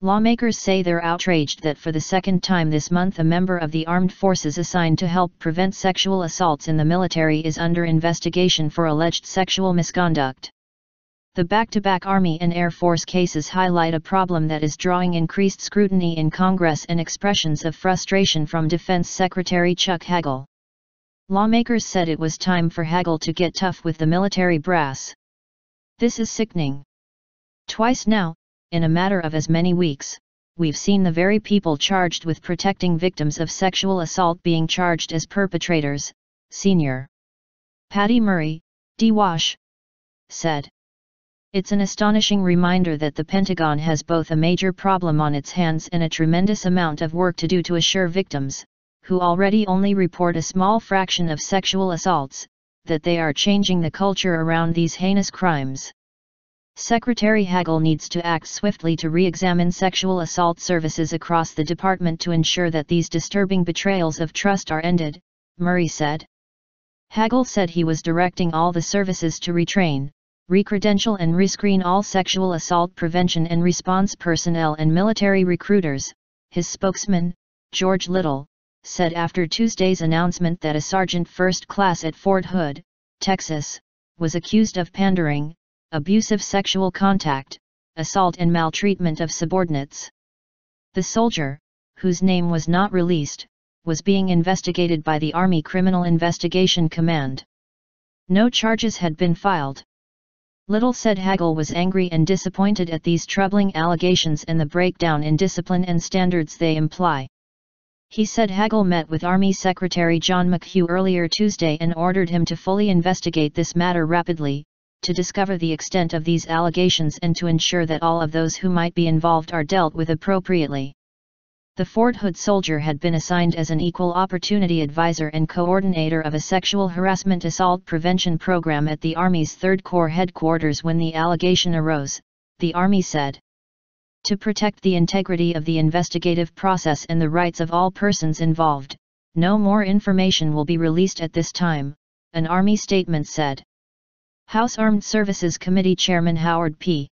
Lawmakers say they're outraged that for the second time this month a member of the armed forces assigned to help prevent sexual assaults in the military is under investigation for alleged sexual misconduct. The back-to-back Army and Air Force cases highlight a problem that is drawing increased scrutiny in Congress and expressions of frustration from Defense Secretary Chuck Hagel. Lawmakers said it was time for Hagel to get tough with the military brass. "This is sickening. Twice now, in a matter of as many weeks, we've seen the very people charged with protecting victims of sexual assault being charged as perpetrators," Senior Patty Murray, DWASH, said. "It's an astonishing reminder that the Pentagon has both a major problem on its hands and a tremendous amount of work to do to assure victims, who already only report a small fraction of sexual assaults, that they are changing the culture around these heinous crimes. Secretary Hagel needs to act swiftly to re-examine sexual assault services across the department to ensure that these disturbing betrayals of trust are ended," Murray said. Hagel said he was directing all the services to retrain, recredential and rescreen all sexual assault prevention and response personnel and military recruiters. His spokesman, George Little, said after Tuesday's announcement that a sergeant first class at Fort Hood, Texas, was accused of pandering, abusive sexual contact, assault and maltreatment of subordinates. The soldier, whose name was not released, was being investigated by the Army Criminal Investigation Command. No charges had been filed. Little said Hagel was angry and disappointed at these troubling allegations and the breakdown in discipline and standards they imply. He said Hagel met with Army Secretary John McHugh earlier Tuesday and ordered him to fully investigate this matter rapidly, to discover the extent of these allegations and to ensure that all of those who might be involved are dealt with appropriately. The Fort Hood soldier had been assigned as an equal opportunity advisor and coordinator of a sexual harassment assault prevention program at the Army's 3rd Corps headquarters when the allegation arose, the Army said. To protect the integrity of the investigative process and the rights of all persons involved, no more information will be released at this time, an Army statement said. House Armed Services Committee Chairman Howard P.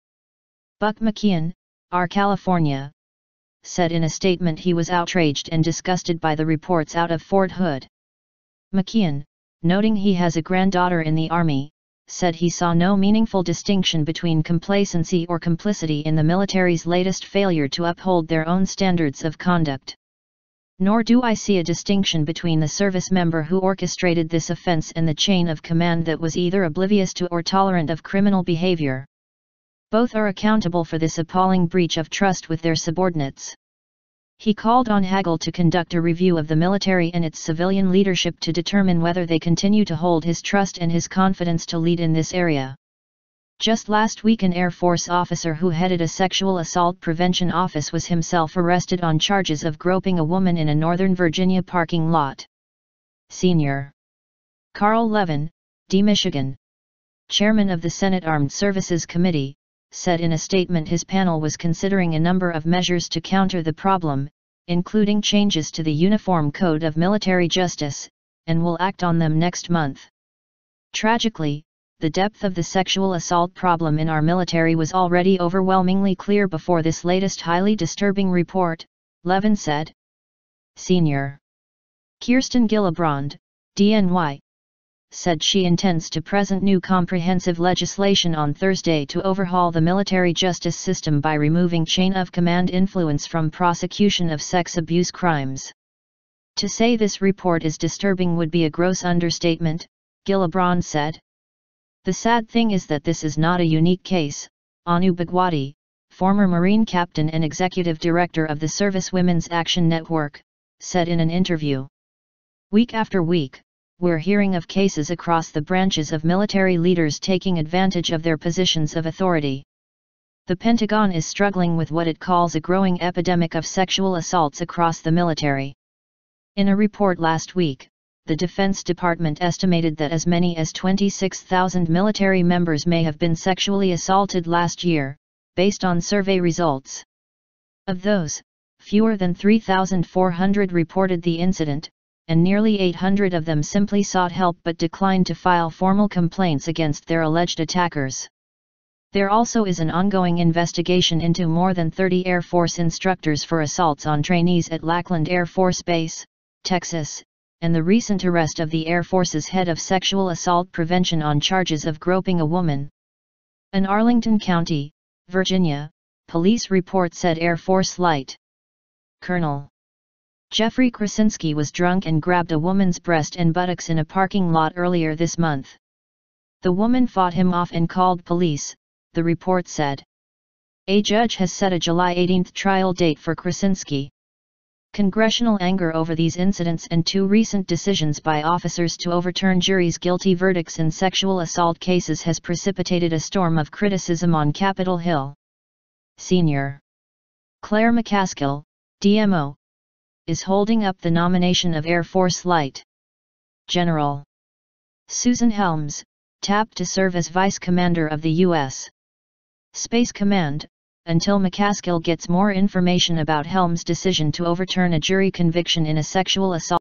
Buck McKeon, R. California, said in a statement he was outraged and disgusted by the reports out of Fort Hood. McKeon, noting he has a granddaughter in the Army, said he saw no meaningful distinction between complacency or complicity in the military's latest failure to uphold their own standards of conduct. Nor do I see a distinction between the service member who orchestrated this offense and the chain of command that was either oblivious to or tolerant of criminal behavior. Both are accountable for this appalling breach of trust with their subordinates. He called on Hagel to conduct a review of the military and its civilian leadership to determine whether they continue to hold his trust and his confidence to lead in this area. Just last week an Air Force officer who headed a sexual assault prevention office was himself arrested on charges of groping a woman in a Northern Virginia parking lot. Senior Carl Levin, D. Michigan, chairman of the Senate Armed Services Committee, said in a statement his panel was considering a number of measures to counter the problem, including changes to the Uniform Code of Military Justice, and will act on them next month. Tragically, the depth of the sexual assault problem in our military was already overwhelmingly clear before this latest highly disturbing report, Levin said. Senior Kirsten Gillibrand, DNY, said she intends to present new comprehensive legislation on Thursday to overhaul the military justice system by removing chain-of-command influence from prosecution of sex abuse crimes. To say this report is disturbing would be a gross understatement, Gillibrand said. The sad thing is that this is not a unique case, Anu Bhagwati, former Marine captain and executive director of the Service Women's Action Network, said in an interview. Week after week, we're hearing of cases across the branches of military leaders taking advantage of their positions of authority. The Pentagon is struggling with what it calls a growing epidemic of sexual assaults across the military. In a report last week, the Defense Department estimated that as many as 26,000 military members may have been sexually assaulted last year, based on survey results. Of those, fewer than 3,400 reported the incident, and nearly 800 of them simply sought help but declined to file formal complaints against their alleged attackers. There also is an ongoing investigation into more than 30 Air Force instructors for assaults on trainees at Lackland Air Force Base, Texas, and the recent arrest of the Air Force's head of sexual assault prevention on charges of groping a woman. An Arlington County, Virginia, police report said Air Force Light Colonel Jeffrey Krasinski was drunk and grabbed a woman's breast and buttocks in a parking lot earlier this month. The woman fought him off and called police, the report said. A judge has set a July 18 trial date for Krasinski. Congressional anger over these incidents and two recent decisions by officers to overturn juries' guilty verdicts in sexual assault cases has precipitated a storm of criticism on Capitol Hill. Senior Claire McCaskill, DMO, is holding up the nomination of Air Force Light General Susan Helms, tapped to serve as Vice Commander of the U.S. Space Command, until McCaskill gets more information about Helms' decision to overturn a jury conviction in a sexual assault